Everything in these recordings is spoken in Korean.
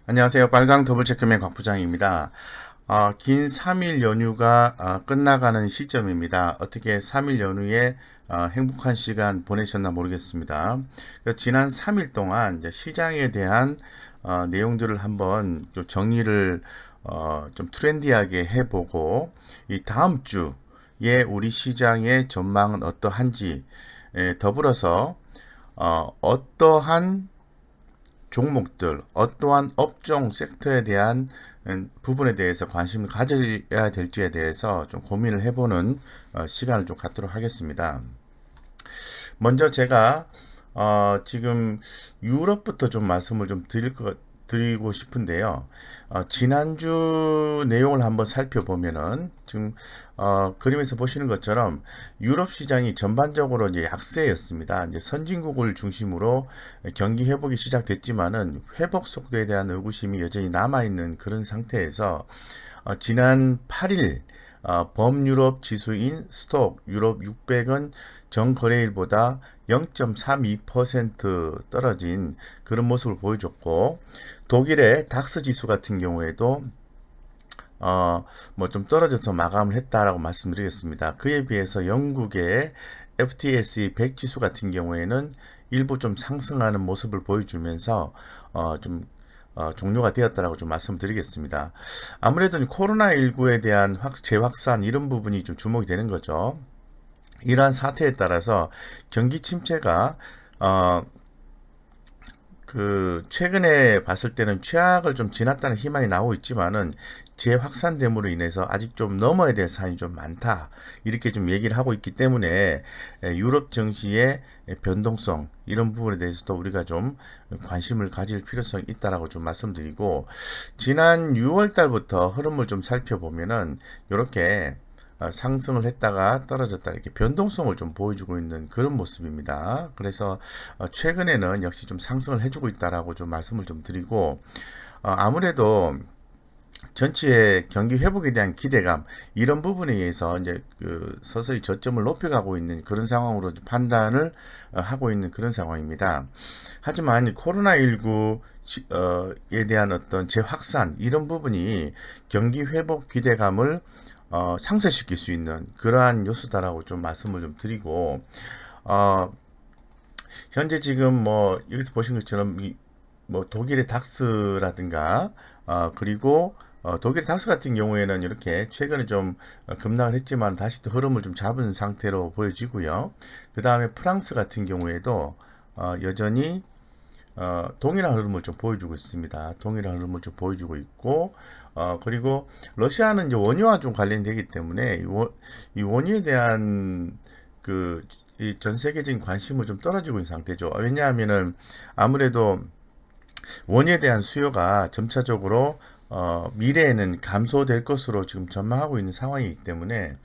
안녕하세요. 빨강 더블체크맨 곽 부장입니다. 긴 3일 연휴가 끝나가는 시점입니다. 어떻게 3일 연휴에 행복한 시간 보내셨나 모르겠습니다. 지난 3일 동안 이제 시장에 대한 내용들을 한번 좀 정리를 좀 트렌디하게 해보고 이 다음 주에 우리 시장의 전망은 어떠한지 더불어서 어떠한 종목들, 어떠한 업종, 섹터에 대한 부분에 대해서 관심을 가져야 될지에 대해서 좀 고민을 해보는 시간을 좀 갖도록 하겠습니다. 먼저 제가 지금 유럽부터 좀 말씀을 좀 드리고 싶은데요. 지난주 내용을 한번 살펴보면은 지금 그림에서 보시는 것처럼 유럽 시장이 전반적으로 이제 약세였습니다. 이제 선진국을 중심으로 경기 회복이 시작됐지만은 회복 속도에 대한 의구심이 여전히 남아 있는 그런 상태에서 지난 8일 범유럽 지수인 스톡 유럽 600은 전거래일보다 0.32% 떨어진 그런 모습을 보여줬고, 독일의 닥스 지수 같은 경우에도 뭐 좀 떨어져서 마감을 했다라고 말씀드리겠습니다. 그에 비해서 영국의 FTSE 100 지수 같은 경우에는 일부 좀 상승하는 모습을 보여주면서 좀 종료가 되었다라고 좀 말씀드리겠습니다. 아무래도 코로나19에 대한 재확산 이런 부분이 좀 주목이 되는 거죠. 이러한 사태에 따라서 경기 침체가 어, 최근에 봤을 때는 최악을 좀 지났다는 희망이 나오고 있지만은 재확산됨으로 인해서 아직 좀 넘어야 될 사안이 좀 많다. 이렇게 좀 얘기를 하고 있기 때문에 유럽 증시의 변동성 이런 부분에 대해서도 우리가 좀 관심을 가질 필요성이 있다라고 좀 말씀드리고, 지난 6월 달부터 흐름을 좀 살펴보면은 이렇게 상승을 했다가 떨어졌다 이렇게 변동성을 좀 보여주고 있는 그런 모습입니다. 그래서 최근에는 역시 좀 상승을 해주고 있다라고 좀 말씀을 좀 드리고, 아무래도 전체의 경기 회복에 대한 기대감 이런 부분에 의해서 이제 서서히 저점을 높여가고 있는 그런 상황으로 판단을 하고 있는 그런 상황입니다. 하지만 코로나19에 대한 어떤 재확산 이런 부분이 경기 회복 기대감을 상쇄시킬 수 있는 그러한 요소다라고 좀 말씀을 좀 드리고, 어, 현재 지금 뭐 여기서 보신 것처럼 뭐 독일의 닥스라든가 그리고 독일의 닥스 같은 경우에는 이렇게 최근에 좀 급락을 했지만 다시 또 흐름을 좀 잡은 상태로 보여지고요. 그 다음에 프랑스 같은 경우에도 여전히 동일한 흐름을 좀 보여주고 있습니다. 동일한 흐름을 좀 보여주고 있고, 그리고 러시아는 이제 원유와 좀 관련되기 때문에 이 원유에 대한 그 이 전 세계적인 관심을 좀 떨어지고 있는 상태죠. 왜냐하면은 아무래도 원유에 대한 수요가 점차적으로 미래에는 감소될 것으로 지금 전망하고 있는 상황이기 때문에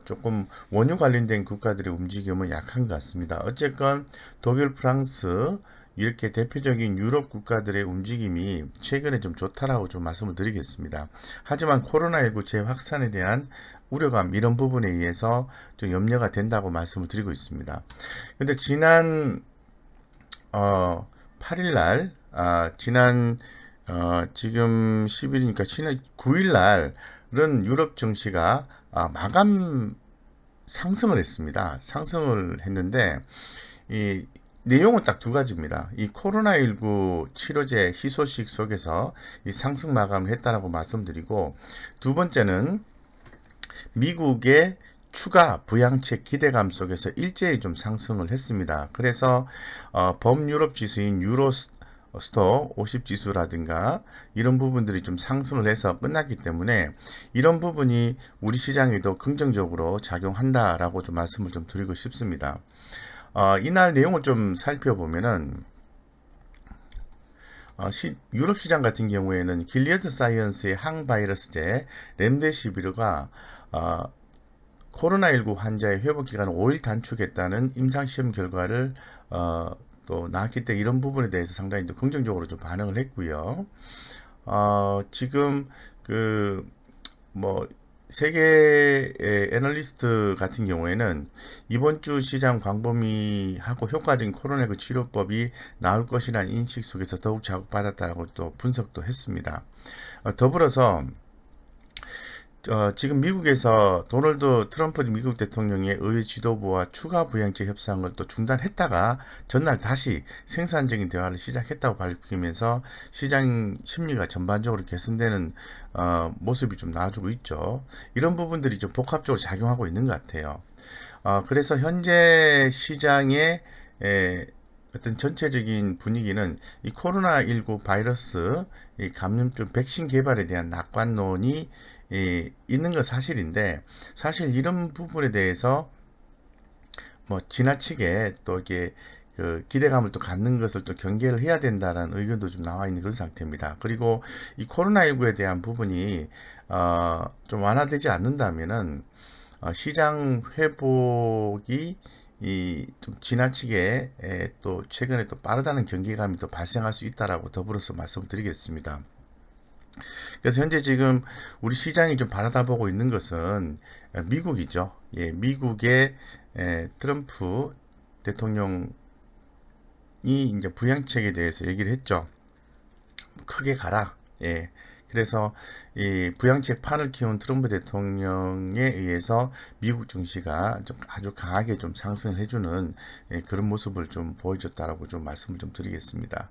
조금 원유 관련된 국가들의 움직임은 약한 것 같습니다. 어쨌건 독일, 프랑스 이렇게 대표적인 유럽 국가들의 움직임이 최근에 좀 좋다라고 좀 말씀을 드리겠습니다. 하지만 코로나19 재확산에 대한 우려감 이런 부분에 의해서 좀 염려가 된다고 말씀을 드리고 있습니다. 근데 지난 8일 날, 지금 10일이니까 지난 9일 날은 유럽 증시가 마감 상승을 했습니다. 상승을 했는데, 이 내용은 딱 두 가지입니다. 이 코로나19 치료제 희소식 속에서 이 상승 마감을 했다라고 말씀드리고, 두 번째는 미국의 추가 부양책 기대감 속에서 일제히 좀 상승을 했습니다. 그래서 범유럽 지수인 유로스토 50 지수라든가 이런 부분들이 좀 상승을 해서 끝났기 때문에 이런 부분이 우리 시장에도 긍정적으로 작용한다라고 좀 말씀을 좀 드리고 싶습니다. 이날 내용을 좀 살펴보면은 유럽 시장 같은 경우에는 길리어드 사이언스의 항바이러스제 렘데시비르가 코로나19 환자의 회복 기간을 5일 단축했다는 임상시험 결과를 또 나왔기 때문에 이런 부분에 대해서 상당히 또 긍정적으로 좀 반응을 했고요. 지금 뭐 세계 애널리스트 같은 경우에는 이번 주 시장 광범위하고 효과적인 코로나19 치료법이 나올 것이라는 인식 속에서 더욱 자극받았다고 또 분석도 했습니다. 더불어서 지금 미국에서 도널드 트럼프 미국 대통령의 의회 지도부와 추가 부양책 협상을 또 중단했다가 전날 다시 생산적인 대화를 시작했다고 밝히면서 시장 심리가 전반적으로 개선되는 모습이 좀 나와주고 있죠. 이런 부분들이 좀 복합적으로 작용하고 있는 것 같아요. 그래서 현재 시장의 어떤 전체적인 분위기는 이 코로나19 바이러스 이 감염증 백신 개발에 대한 낙관론이 있는 건 사실인데, 사실 이런 부분에 대해서 뭐 지나치게 또 이렇게 그 기대감을 또 갖는 것을 또 경계를 해야 된다라는 의견도 좀 나와 있는 그런 상태입니다. 그리고 이 코로나19에 대한 부분이 좀 완화되지 않는다면은 시장 회복이 이 좀 지나치게 또 최근에 또 빠르다는 경계감이 또 발생할 수 있다라고 더불어서 말씀드리겠습니다. 그래서 현재 지금 우리 시장이 좀 바라다보고 있는 것은 미국이죠. 예, 미국의 트럼프 대통령이 이제 부양책에 대해서 얘기를 했죠. 크게 가라. 예. 그래서 이 부양책 판을 키운 트럼프 대통령에 의해서 미국 증시가 좀 아주 강하게 좀 상승을 해주는 그런 모습을 좀 보여줬다라고 좀 말씀을 좀 드리겠습니다.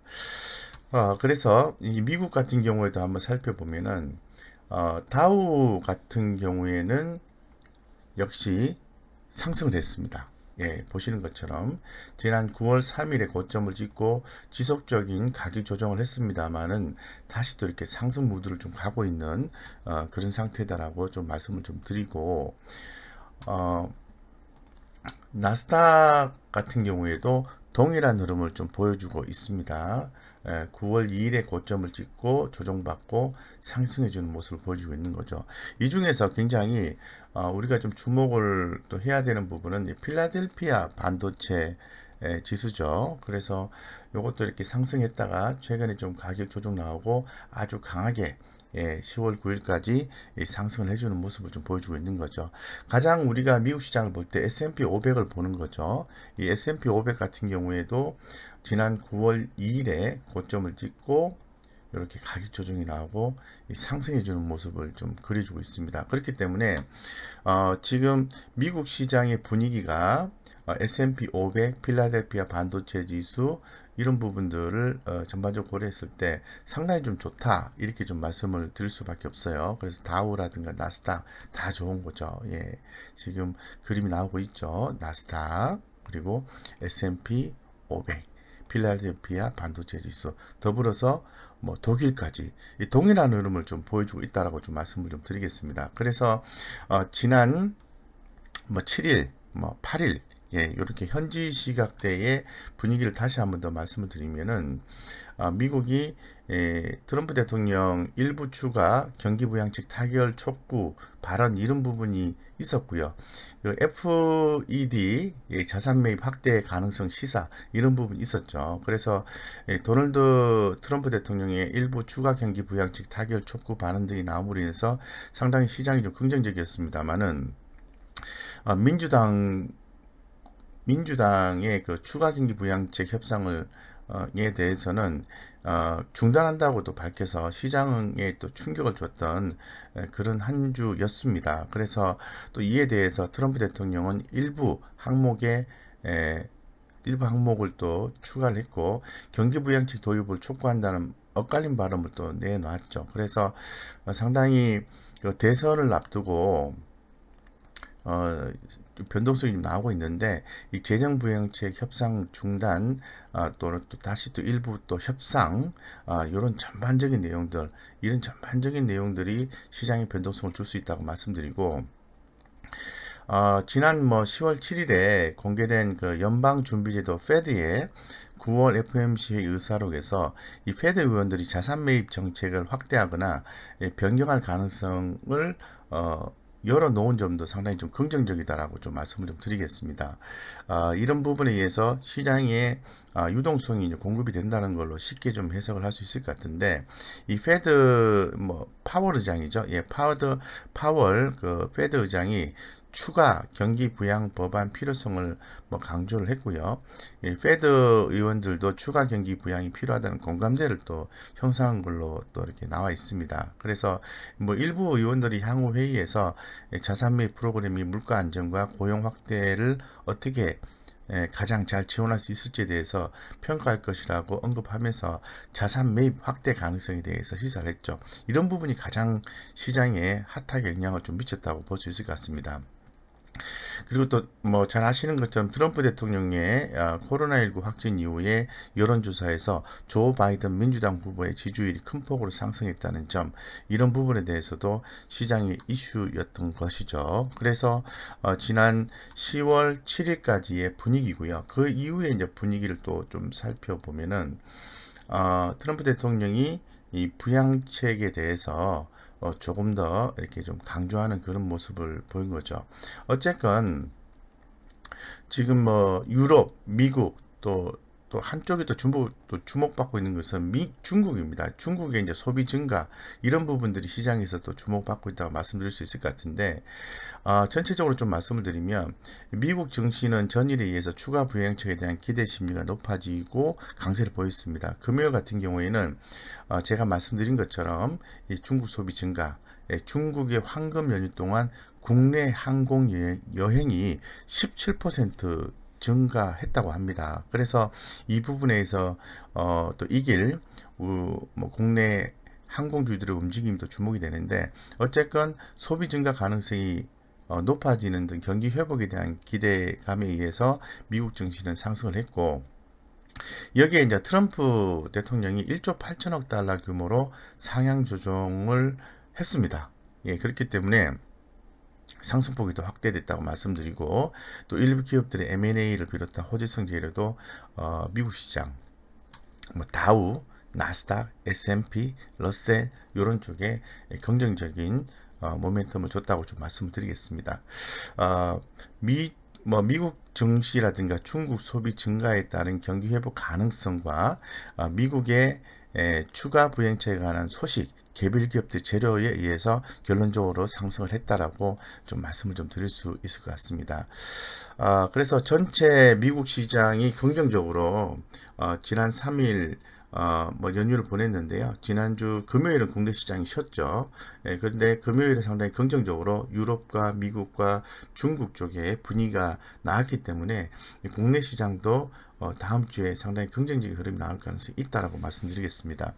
그래서 이 미국 같은 경우에도 한번 살펴보면은 다우 같은 경우에는 역시 상승을 했습니다. 예, 보시는 것처럼 지난 9월 3일에 고점을 찍고 지속적인 가격 조정을 했습니다만은 다시 또 이렇게 상승 무드를 좀 가고 있는 그런 상태다라고 좀 말씀을 좀 드리고 나스닥 같은 경우에도 동일한 흐름을 좀 보여주고 있습니다. 9월 2일에 고점을 찍고 조정받고 상승해주는 모습을 보여주고 있는 거죠. 이 중에서 굉장히 우리가 좀 주목을 또 해야 되는 부분은 필라델피아 반도체 지수죠. 그래서 이것도 이렇게 상승했다가 최근에 좀 가격 조정 나오고 아주 강하게 10월 9일까지 상승을 해주는 모습을 좀 보여주고 있는 거죠. 가장 우리가 미국 시장을 볼 때 S&P 500을 보는 거죠. 이 S&P 500 같은 경우에도 지난 9월 2일에 고점을 찍고 이렇게 가격 조정이 나오고 상승해주는 모습을 좀 그려주고 있습니다. 그렇기 때문에 지금 미국 시장의 분위기가 S&P 500, 필라델피아 반도체 지수 이런 부분들을 전반적으로 고려했을 때 상당히 좀 좋다 이렇게 좀 말씀을 드릴 수밖에 없어요. 그래서 다우라든가 나스닥 다 좋은 거죠. 예, 지금 그림이 나오고 있죠. 나스닥 그리고 S&P 500, 필라델피아 반도체 지수 더불어서 뭐 독일까지 이 동일한 흐름을 좀 보여주고 있다라고 좀 말씀을 좀 드리겠습니다. 그래서 지난 뭐 7일, 뭐 8일 예, 이렇게 현지 시각대의 분위기를 다시 한번 더 말씀을 드리면은 미국이 트럼프 대통령 일부 추가 경기 부양책 타결 촉구 발언 이런 부분이 있었고요. 그 FED 자산 매입 확대 가능성 시사 이런 부분이 있었죠. 그래서 도널드 트럼프 대통령의 일부 추가 경기 부양책 타결 촉구 발언 등이 나옴으로 인해서 상당히 시장이 좀 긍정적이었습니다만은 민주당의 그 추가 경기 부양책 협상을 에 대해서는 중단한다고도 밝혀서 시장에 또 충격을 줬던 그런 한 주였습니다. 그래서 또 이에 대해서 트럼프 대통령은 일부 항목을 또 추가를 했고 경기 부양책 도입을 촉구한다는 엇갈린 발언을 또 내놨죠. 그래서 상당히 그 대선을 앞두고 변동성이 좀 나오고 있는데 이 재정 부양책 협상 중단 또는 또 다시 또 일부 또 협상 이런 전반적인 내용들 이런 전반적인 내용들이 시장에 변동성을 줄 수 있다고 말씀드리고 지난 뭐 10월 7일에 공개된 그 연방준비제도 페드의 9월 FOMC 의사록에서 이 페드 의원들이 자산 매입 정책을 확대하거나 변경할 가능성을 열어놓은 점도 상당히 좀 긍정적이다라고 좀 말씀을 좀 드리겠습니다. 이런 부분에 의해서 시장에 유동성이 이제 공급이 된다는 걸로 쉽게 좀 해석을 할 수 있을 것 같은데, 이 페드 뭐 파월 의장이죠. 예, 파월 그 페드 의장이 추가 경기 부양 법안 필요성을 뭐 강조를 했고요. 이 페드 의원들도 추가 경기 부양이 필요하다는 공감대를 또 형성한 걸로 또 이렇게 나와 있습니다. 그래서 뭐 일부 의원들이 향후 회의에서 자산 매입 프로그램이 물가 안정과 고용 확대를 어떻게 가장 잘 지원할 수 있을지에 대해서 평가할 것이라고 언급하면서 자산 매입 확대 가능성에 대해서 시사를 했죠. 이런 부분이 가장 시장에 핫하게 영향을 좀 미쳤다고 볼 수 있을 것 같습니다. 그리고 또 뭐 잘 아시는 것처럼 트럼프 대통령의 코로나19 확진 이후에 여론조사에서 조 바이든 민주당 후보의 지지율이 큰 폭으로 상승했다는 점, 이런 부분에 대해서도 시장의 이슈였던 것이죠. 그래서 지난 10월 7일까지의 분위기고요. 그 이후에 이제 분위기를 또 좀 살펴보면은 트럼프 대통령이 이 부양책에 대해서 조금 더 이렇게 좀 강조하는 그런 모습을 보인 거죠. 어쨌건 지금 뭐 유럽, 미국 또 한쪽에 또 주목받고 있는 것은 중국입니다. 중국의 이제 소비 증가 이런 부분들이 시장에서 또 주목받고 있다고 말씀드릴 수 있을 것 같은데, 전체적으로 좀 말씀을 드리면 미국 증시는 전일에 의해서 추가 부양책에 대한 기대 심리가 높아지고 강세를 보였습니다. 금요일 같은 경우에는 제가 말씀드린 것처럼 이 중국 소비 증가, 중국의 황금 연휴 동안 국내 항공 여행이 17% 증가했다고 합니다. 그래서 이 부분에서 또 이길 뭐 국내 항공주들의 움직임도 주목이 되는데, 어쨌건 소비 증가 가능성이 높아지는 등 경기 회복에 대한 기대감에 의해서 미국 증시는 상승을 했고, 여기에 이제 트럼프 대통령이 1조 8천억 달러 규모로 상향 조정을 했습니다. 예, 그렇기 때문에 상승폭이 더 확대됐다고 말씀드리고, 또 일부 기업들의 M&A를 비롯한 호재성 재료도 미국 시장, 뭐 다우, 나스닥, S&P, 러셀 이런 쪽에 긍정적인 모멘텀을 줬다고 좀 말씀을 드리겠습니다. 미국 증시라든가 중국 소비 증가에 따른 경기 회복 가능성과 미국의 추가 부양책에 관한 소식, 개별 기업들 재료에 의해서 결론적으로 상승을 했다라고 좀 말씀을 좀 드릴 수 있을 것 같습니다. 그래서 전체 미국 시장이 긍정적으로 지난 3일 뭐 연휴를 보냈는데요. 지난주 금요일은 국내 시장이 쉬었죠. 그런데 금요일에 상당히 긍정적으로 유럽과 미국과 중국 쪽에 분위기가 나왔기 때문에 국내 시장도 다음 주에 상당히 긍정적인 흐름이 나올 가능성이 있다라고 말씀드리겠습니다.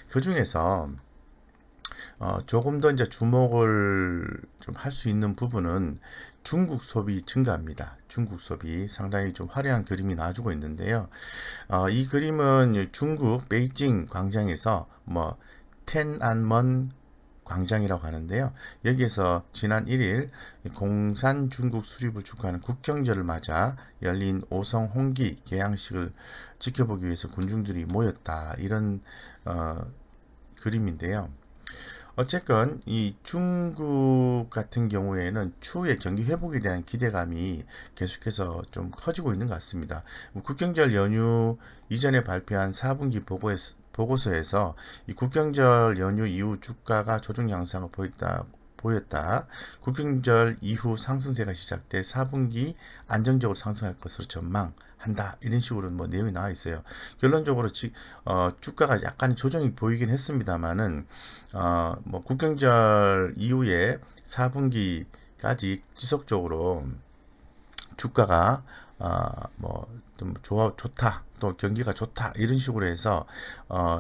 그 중에서 조금 더 이제 주목을 좀 할 수 있는 부분은 중국 소비 증가입니다. 중국 소비 상당히 좀 화려한 그림이 나와주고 있는데요. 이 그림은 중국 베이징 광장에서 뭐 텐안먼 광장이라고 하는데요. 여기에서 지난 1일 공산 중국 수립을 축하하는 국경절을 맞아 열린 오성 홍기 개항식을 지켜보기 위해서 군중들이 모였다. 이런 그림인데요. 어쨌건 이 중국 같은 경우에는 추후에 경기 회복에 대한 기대감이 계속해서 좀 커지고 있는 것 같습니다. 국경절 연휴 이전에 발표한 4분기 보고서에서 이 국경절 연휴 이후 주가가 조정 양상을 보였다. 국경절 이후 상승세가 시작돼 4분기 안정적으로 상승할 것으로 전망한다. 이런 식으로 뭐 내용이 나와 있어요. 결론적으로 주가가 약간 조정이 보이긴 했습니다만은 뭐 국경절 이후에 4분기까지 지속적으로 주가가 뭐 좀 좋다, 또 경기가 좋다 이런 식으로 해서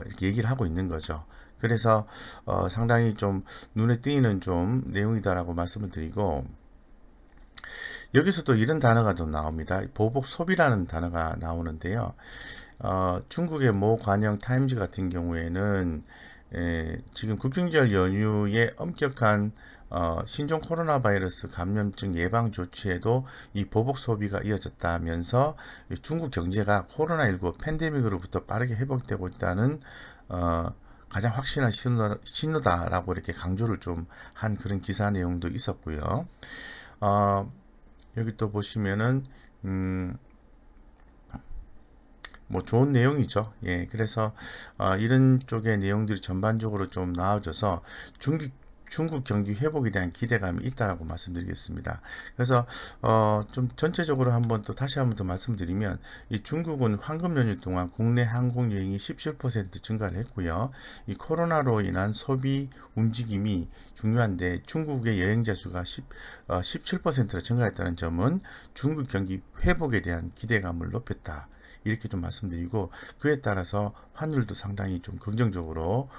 이렇게 얘기를 하고 있는 거죠. 그래서 상당히 좀 눈에 띄는 좀 내용이다라고 말씀을 드리고, 여기서 또 이런 단어가 좀 나옵니다. 보복 소비라는 단어가 나오는데요. 중국의 모 관영 타임즈 같은 경우에는 지금 국경절 연휴에 엄격한 신종 코로나 바이러스 감염증 예방 조치에도 이 보복 소비가 이어졌다면서 중국 경제가 코로나19 팬데믹으로부터 빠르게 회복되고 있다는 가장 확실한 신호다라고 이렇게 강조를 좀 한 그런 기사 내용도 있었고요. 여기 또 보시면은 뭐 좋은 내용이죠. 예, 그래서 이런 쪽의 내용들이 전반적으로 좀 나아져서 중국 경기 회복에 대한 기대감이 있다라고 말씀드리겠습니다. 그래서 좀 전체적으로 한번 또 다시 한번 더 말씀드리면 이 중국은 황금 연휴 동안 국내 항공 여행이 17% 증가를 했고요. 이 코로나로 인한 소비 움직임이 중요한데 중국의 여행자 수가 17%로 증가했다는 점은 중국 경기 회복에 대한 기대감을 높였다. 이렇게 좀 말씀드리고 그에 따라서 환율도 상당히 좀 긍정적으로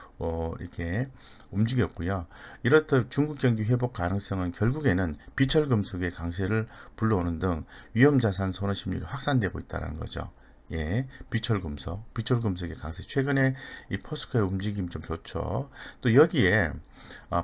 이렇게 움직였고요. 이렇듯 중국 경기 회복 가능성은 결국에는 비철금속의 강세를 불러오는 등 위험자산 선호 심리가 확산되고 있다는 거죠. 예, 비철금속의 강세. 최근에 이 포스코의 움직임 좀 좋죠. 또 여기에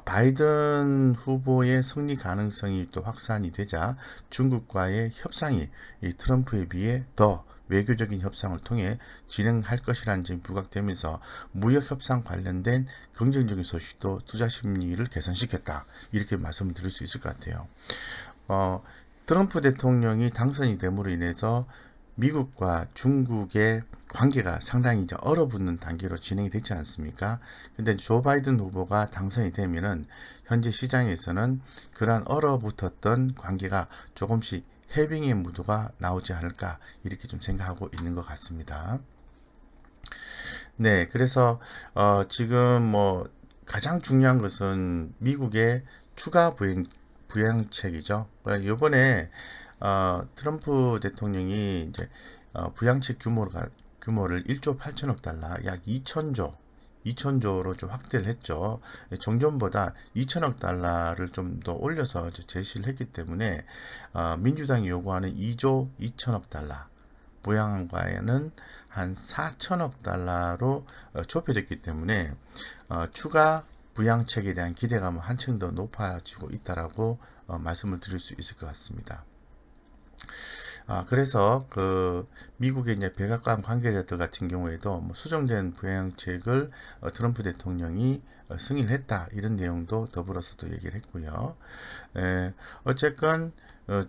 바이든 후보의 승리 가능성이 또 확산이 되자 중국과의 협상이 이 트럼프에 비해 더 외교적인 협상을 통해 진행할 것이라는 점이 부각되면서 무역 협상 관련된 긍정적인 소식도 투자 심리를 개선시켰다. 이렇게 말씀을 드릴 수 있을 것 같아요. 트럼프 대통령이 당선이 됨으로 인해서 미국과 중국의 관계가 상당히 이제 얼어붙는 단계로 진행이 되지 않습니까? 근데 조 바이든 후보가 당선이 되면은 현재 시장에서는 그러한 얼어붙었던 관계가 조금씩 해빙의 무드가 나오지 않을까 이렇게 좀 생각하고 있는 것 같습니다. 네, 그래서 지금 뭐 가장 중요한 것은 미국의 추가 부양책이죠. 이번에 트럼프 대통령이 이제 부양책 규모를 1조 8천억 달러, 약 2천조로 좀 확대를 했죠. 정전보다 2천억 달러를 좀 더 올려서 제시를 했기 때문에 민주당이 요구하는 2조 2천억 달러 부양안과는 한 4천억 달러로 좁혀졌기 때문에 추가 부양책에 대한 기대감은 한층 더 높아지고 있다라고 말씀을 드릴 수 있을 것 같습니다. 그래서 그 미국의 이제 백악관 관계자들 같은 경우에도 뭐 수정된 부양책을 트럼프 대통령이 승인을 했다 이런 내용도 더불어서도 얘기를 했고요. 어쨌건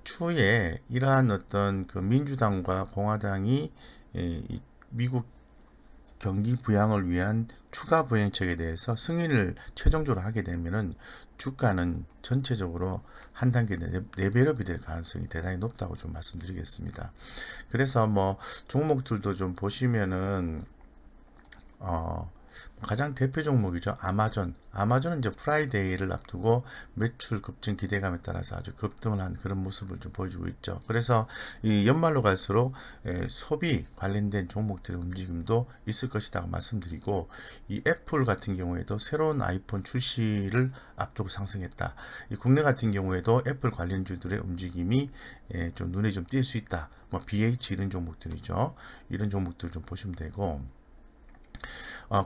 추후에 이러한 어떤 그 민주당과 공화당이 미국 경기 부양을 위한 추가 부양책에 대해서 승인을 최종적으로 하게 되면은 주가는 전체적으로 한 단계 레벨업이 될 가능성이 대단히 높다고 좀 말씀드리겠습니다. 그래서 뭐 종목들도 좀 보시면은 가장 대표 종목이죠. 아마존은 이제 프라이데이를 앞두고 매출 급증 기대감에 따라서 아주 급등을 한 그런 모습을 좀 보여주고 있죠. 그래서 이 연말로 갈수록 소비 관련된 종목들의 움직임도 있을 것이다 말씀드리고 이 애플 같은 경우에도 새로운 아이폰 출시를 앞두고 상승했다. 이 국내 같은 경우에도 애플 관련주들의 움직임이 좀 눈에 좀 띌 수 있다. 뭐 BH 이런 종목들이죠. 이런 종목들 좀 보시면 되고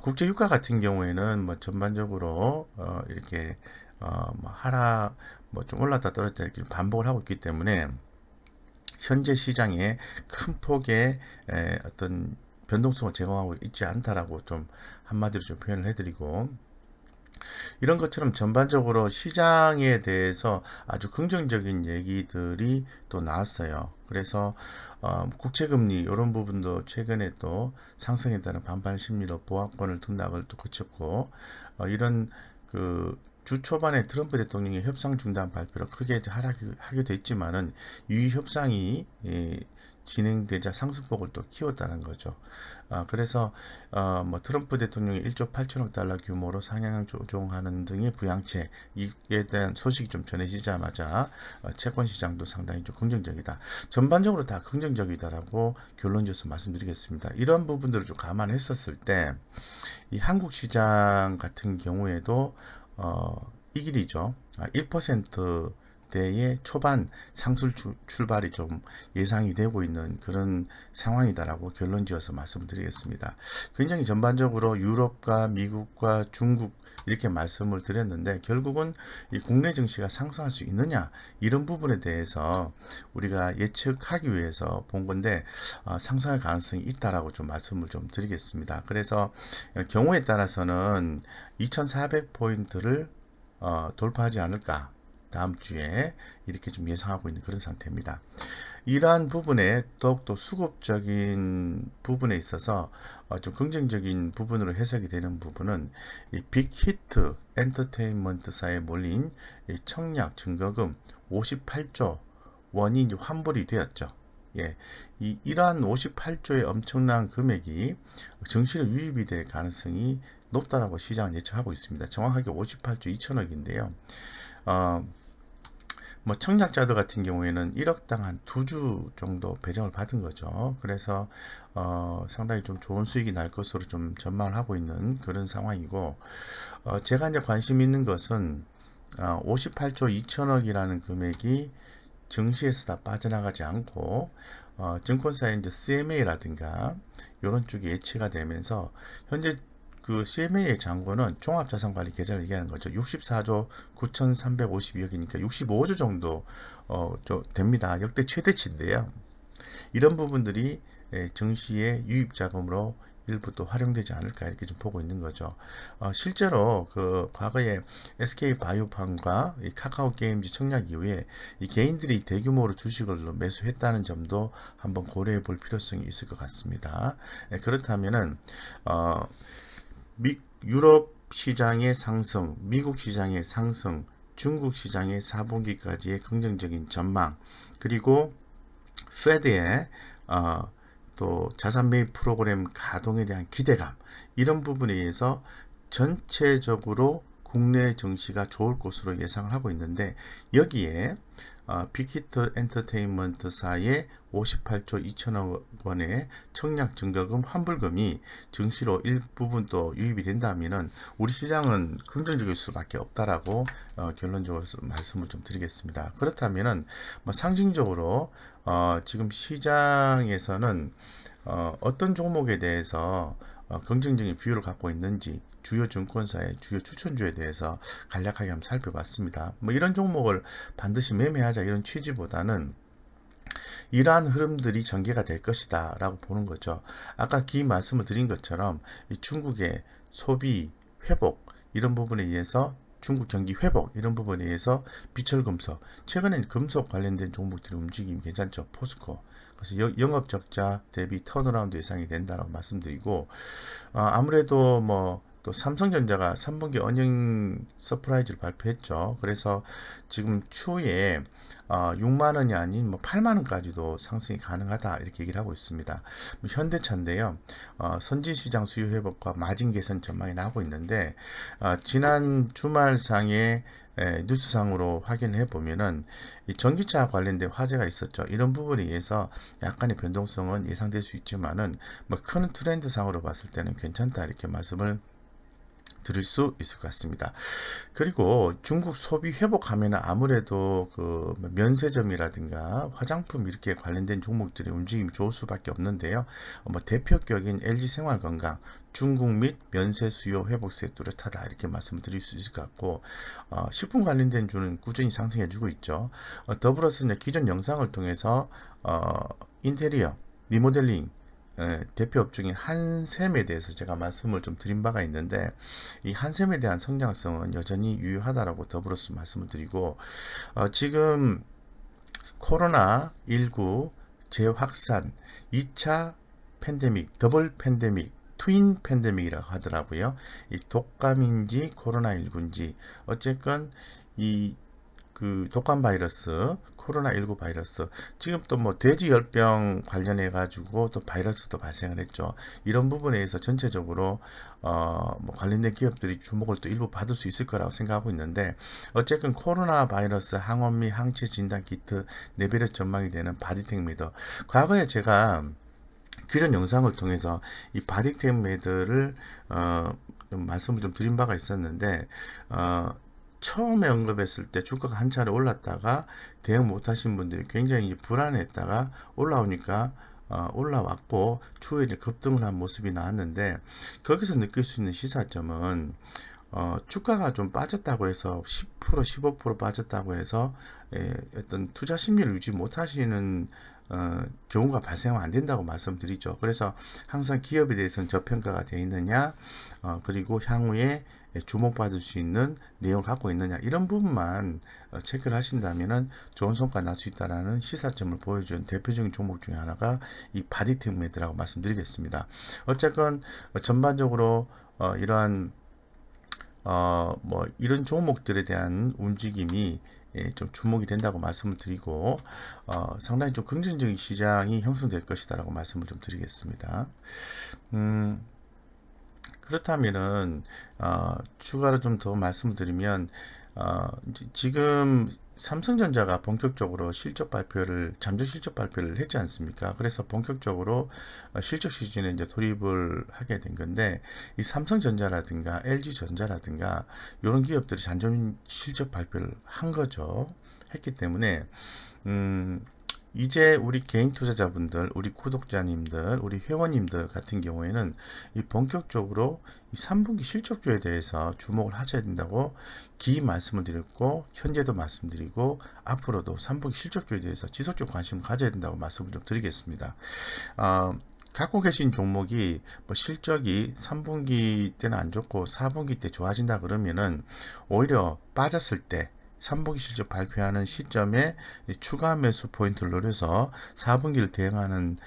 국제 유가 같은 경우에는 뭐 전반적으로 이렇게 뭐 하락 뭐 좀 올랐다 떨어졌다 이렇게 반복을 하고 있기 때문에 현재 시장에 큰 폭의 어떤 변동성을 제공하고 있지 않다라고 좀 한마디로 좀 표현을 해드리고 이런 것처럼 전반적으로 시장에 대해서 아주 긍정적인 얘기들이 또 나왔어요. 그래서 국채금리 이런 부분도 최근에 또 상승에 따른 반발 심리로 보합권을 등락을 또 거쳤고 이런 그 주 초반에 트럼프 대통령의 협상 중단 발표로 크게 하게 됐지만은 이 협상이 진행되자 상승폭을 또 키웠다는 거죠. 그래서 뭐 트럼프 대통령이 1조 8천억 달러 규모로 상향 조정하는 등의 부양책에 대한 소식이 좀 전해지자마자 채권 시장도 상당히 좀 긍정적이다. 전반적으로 다 긍정적이다라고 결론지어서 말씀드리겠습니다. 이런 부분들을 좀 감안했었을 때 이 한국 시장 같은 경우에도 이 길이죠. 1% 대의 초반 상술 출발이 좀 예상이 되고 있는 그런 상황이다라고 결론 지어서 말씀드리겠습니다. 굉장히 전반적으로 유럽과 미국과 중국 이렇게 말씀을 드렸는데 결국은 이 국내 증시가 상승할 수 있느냐 이런 부분에 대해서 우리가 예측하기 위해서 본 건데 상승할 가능성이 있다라고 좀 말씀을 좀 드리겠습니다. 그래서 경우에 따라서는 2400포인트를 돌파하지 않을까 다음 주에 이렇게 좀 예상하고 있는 그런 상태입니다. 이러한 부분에 더욱더 수급적인 부분에 있어서 좀 긍정적인 부분으로 해석이 되는 부분은 이 빅히트 엔터테인먼트사에 몰린 이 청약 증거금 58조 원이 이제 환불이 되었죠. 예, 이러한 58조의 엄청난 금액이 증시로 유입이 될 가능성이 높다라고 시장은 예측하고 있습니다. 정확하게 58조 2천억인데요. 뭐 청약자들 같은 경우에는 1억당 한 2주 정도 배정을 받은 거죠. 그래서 상당히 좀 좋은 수익이 날 것으로 좀 전망을 하고 있는 그런 상황이고 제가 이제 관심 있는 것은 58조 2천억이라는 금액이 증시에서 다 빠져나가지 않고 증권사의 이제 CMA라든가 이런 쪽이 예치가 되면서 현재 그 CMA의 잔고는 종합자산관리 계좌를 얘기하는 거죠. 64조 9,352억이니까 65조 정도 좀 됩니다. 역대 최대치인데요. 이런 부분들이 증시의 유입 자금으로 일부 또 활용되지 않을까 이렇게 좀 보고 있는 거죠. 실제로 그 과거에 SK 바이오팜과 이 카카오 게임즈 청약 이후에 이 개인들이 대규모로 주식을 매수했다는 점도 한번 고려해 볼 필요성이 있을 것 같습니다. 그렇다면은 유럽 시장의 상승, 미국 시장의 상승, 중국 시장의 4분기까지의 긍정적인 전망, 그리고 페드의 또 자산 매입 프로그램 가동에 대한 기대감, 이런 부분에 의해서 전체적으로 국내 증시가 좋을 것으로 예상을 하고 있는데 여기에 빅히트 엔터테인먼트사의 58조 2천억 원의 청약 증거금 환불금이 증시로 일부분 또 유입이 된다면은 우리 시장은 긍정적일 수밖에 없다라고 결론적으로 말씀을 좀 드리겠습니다. 그렇다면은 뭐 상징적으로 지금 시장에서는 어떤 종목에 대해서 긍정적인 비율을 갖고 있는지 주요 증권사의 주요 추천주에 대해서 간략하게 한번 살펴봤습니다. 뭐 이런 종목을 반드시 매매하자 이런 취지보다는 이러한 흐름들이 전개가 될 것이다 라고 보는 거죠. 아까 기 말씀을 드린 것처럼 이 중국의 소비 회복 이런 부분에 의해서 중국 경기 회복 이런 부분에 의해서 비철금속 최근엔 금속 관련된 종목들의 움직임이 괜찮죠. 포스코 그래서 영업 적자 대비 턴어라운드 예상이 된다라고 말씀드리고 아무래도 뭐 또 삼성전자가 3분기 어닝 서프라이즈를 발표했죠. 그래서 지금 추후에 6만 원이 아닌 뭐 8만 원까지도 상승이 가능하다 이렇게 얘기를 하고 있습니다. 현대차인데요. 선진시장 수요 회복과 마진 개선 전망이 나오고 있는데 지난 주말상에 뉴스상으로 확인해 보면은 이 전기차 관련된 화재가 있었죠. 이런 부분에 의해서 약간의 변동성은 예상될 수 있지만은 뭐 큰 트렌드상으로 봤을 때는 괜찮다 이렇게 말씀을 드릴 수 있을 것 같습니다. 그리고 중국 소비 회복하면 아무래도 그 면세점이라든가 화장품 이렇게 관련된 종목들의 움직임이 좋을 수밖에 없는데요. 뭐 대표격인 LG 생활건강, 중국 및 면세 수요 회복세에 뚜렷하다 이렇게 말씀을 드릴 수 있을 것 같고 식품 관련된 주는 꾸준히 상승해주고 있죠. 더불어서 이제 기존 영상을 통해서 인테리어, 리모델링 대표 업종인 한샘에 대해서 제가 말씀을 좀 드린 바가 있는데 이 한샘에 대한 성장성은 여전히 유효하다라고 더불어서 말씀을 드리고 지금 코로나19 재확산 2차 팬데믹, 더블 팬데믹 트윈 팬데믹이라고 하더라고요. 이 독감인지 코로나19인지 어쨌건 이 그 독감 바이러스 코로나19 바이러스 지금 또 뭐 돼지열병 관련해 가지고 또 바이러스도 발생을 했죠. 이런 부분에 의해서 전체적으로 뭐 관련된 기업들이 주목을 또 일부 받을 수 있을 거라고 생각하고 있는데 어쨌든 코로나 바이러스 항원 및 항체 진단 키트 레벨의 전망이 되는 바디텍 미더 과거에 제가 그런 영상을 통해서 이 바디텍 매드를 좀 말씀을 좀 드린 바가 있었는데 처음에 언급했을 때 주가가 한 차례 올랐다가 대응 못하신 분들이 굉장히 이제 불안했다가 올라오니까 올라왔고 추후에 이제 급등을 한 모습이 나왔는데, 거기서 느낄 수 있는 시사점은 주가가 좀 빠졌다고 해서 10% 15% 빠졌다고 해서 어떤 투자 심리를 유지 못하시는 경우가 발생하면 안 된다고 말씀드리죠. 그래서 항상 기업에 대해서는 저평가가 되어 있느냐, 그리고 향후에 주목받을 수 있는 내용을 갖고 있느냐, 이런 부분만 체크를 하신다면은 좋은 성과 날 수 있다라는 시사점을 보여준 대표적인 종목 중에 하나가 이 바디텍 매드라고 말씀드리겠습니다. 어쨌건 전반적으로 이러한 뭐 이런 종목들에 대한 움직임이 좀 주목이 된다고 말씀을 드리고, 상당히 좀 긍정적인 시장이 형성될 것이다라고 말씀을 좀 드리겠습니다. 그렇다면은 추가로 좀 더 말씀을 드리면, 지금 삼성전자가 본격적으로 잠정 실적 발표를 했지 않습니까? 그래서 본격적으로 실적 시즌에 이제 돌입을 하게 된 건데, 이 삼성전자라든가 LG전자라든가 이런 기업들이 잠정 실적 발표를 한 거죠. 했기 때문에 이제 우리 개인 투자자분들, 우리 구독자님들, 우리 회원님들 같은 경우에는 이 본격적으로 이 3분기 실적주에 대해서 주목을 하셔야 된다고 말씀을 드렸고, 현재도 말씀드리고, 앞으로도 3분기 실적주에 대해서 지속적 관심을 가져야 된다고 말씀을 좀 드리겠습니다. 갖고 계신 종목이 뭐 실적이 3분기 때는 안 좋고 4분기 때 좋아진다 그러면은 오히려 빠졌을 때 3분기 실적 발표하는 시점에 추가 매수 포인트를 노려서 4분기를 대응하는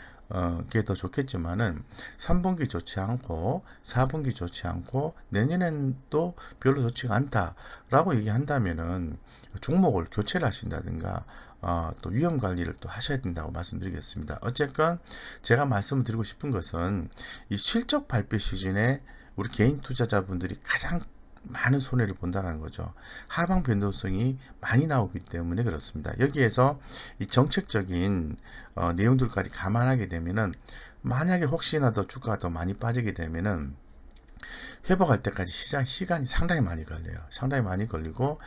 게 더 좋겠지만은, 3분기 좋지 않고 4분기 좋지 않고 내년엔 또 별로 좋지가 않다라고 얘기한다면은 종목을 교체를 하신다든가 또 위험 관리를 또 하셔야 된다고 말씀드리겠습니다. 어쨌건 제가 말씀을 드리고 싶은 것은, 이 실적 발표 시즌에 우리 개인 투자자분들이 가장 많은 손해를 본다는 거죠. 하방 변동성이 많이 나오기 때문에 그렇습니다. 여기에서 이 정책적인 내용들까지 감안하게 되면은, 만약에 혹시나 더 주가가 더 많이 빠지게 되면은 회복할 때까지 시간이 상당히 많이 걸려요. 상당히 많이 걸리고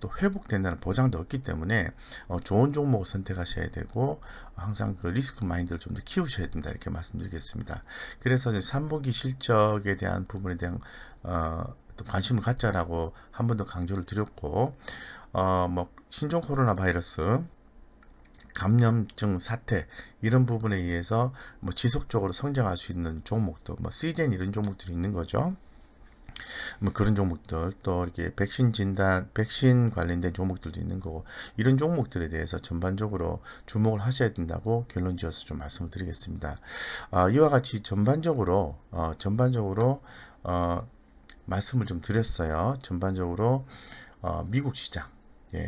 또 회복된다는 보장도 없기 때문에 좋은 종목을 선택하셔야 되고, 항상 그 리스크 마인드를 좀 더 키우셔야 된다, 이렇게 말씀드리겠습니다. 그래서 3분기 실적에 대한 부분에 대한 또 관심을 갖자라고 한 번 더 강조를 드렸고, 뭐 신종 코로나 바이러스 감염증 사태 이런 부분에 의해서 뭐 지속적으로 성장할 수 있는 종목도, 뭐 시젠 이런 종목들이 있는 거죠. 뭐 그런 종목들, 또 이렇게 백신 관련된 종목들도 있는 거고, 이런 종목들에 대해서 전반적으로 주목을 하셔야 된다고 결론 지어서 좀 말씀을 드리겠습니다. 이와 같이 전반적으로 말씀을 좀 드렸어요. 전반적으로 미국 시장,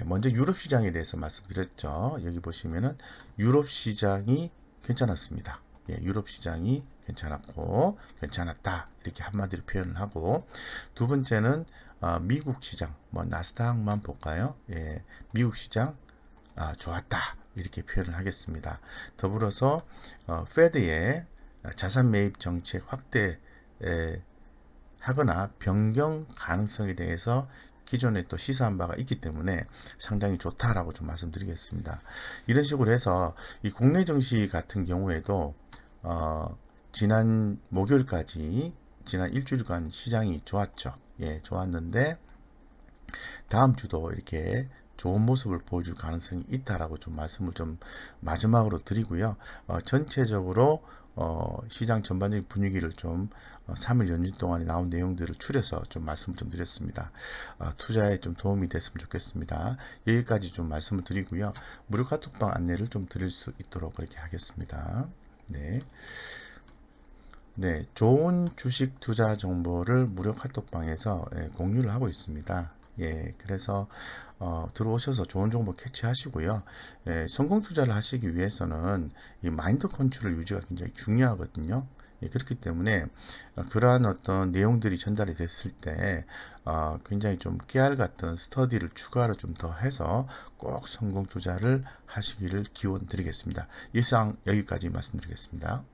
먼저 유럽 시장에 대해서 말씀드렸죠. 여기 보시면은 유럽 시장이 괜찮았습니다. 유럽 시장이 괜찮았고 괜찮았다, 이렇게 한마디로 표현을 하고, 두 번째는 미국 시장, 뭐 나스닥만 볼까요? 미국 시장 좋았다, 이렇게 표현을 하겠습니다. 더불어서 페드의 자산 매입 정책 확대 하거나 변경 가능성에 대해서 기존에 또 시사한 바가 있기 때문에 상당히 좋다라고 좀 말씀드리겠습니다. 이런 식으로 해서 이 국내 증시 같은 경우에도 지난 목요일까지 지난 일주일간 시장이 좋았죠. 좋았는데 다음 주도 이렇게 좋은 모습을 보여줄 가능성이 있다라고 좀 말씀을 좀 마지막으로 드리고요. 전체적으로 시장 전반적인 분위기를 좀 3일 연휴 동안에 나온 내용들을 추려서 좀 말씀을 좀 드렸습니다. 투자에 좀 도움이 됐으면 좋겠습니다. 여기까지 좀 말씀을 드리고요. 무료 카톡방 안내를 좀 드릴 수 있도록 그렇게 하겠습니다. 네, 좋은 주식 투자 정보를 무료 카톡방에서 공유를 하고 있습니다. 그래서 들어오셔서 좋은 정보 캐치하시고요. 성공 투자를 하시기 위해서는 이 마인드 컨트롤 유지가 굉장히 중요하거든요. 그렇기 때문에 그러한 어떤 내용들이 전달이 됐을 때 굉장히 좀 깨알 같은 스터디를 추가로 좀 더 해서 꼭 성공 투자를 하시기를 기원 드리겠습니다. 이상 여기까지 말씀드리겠습니다.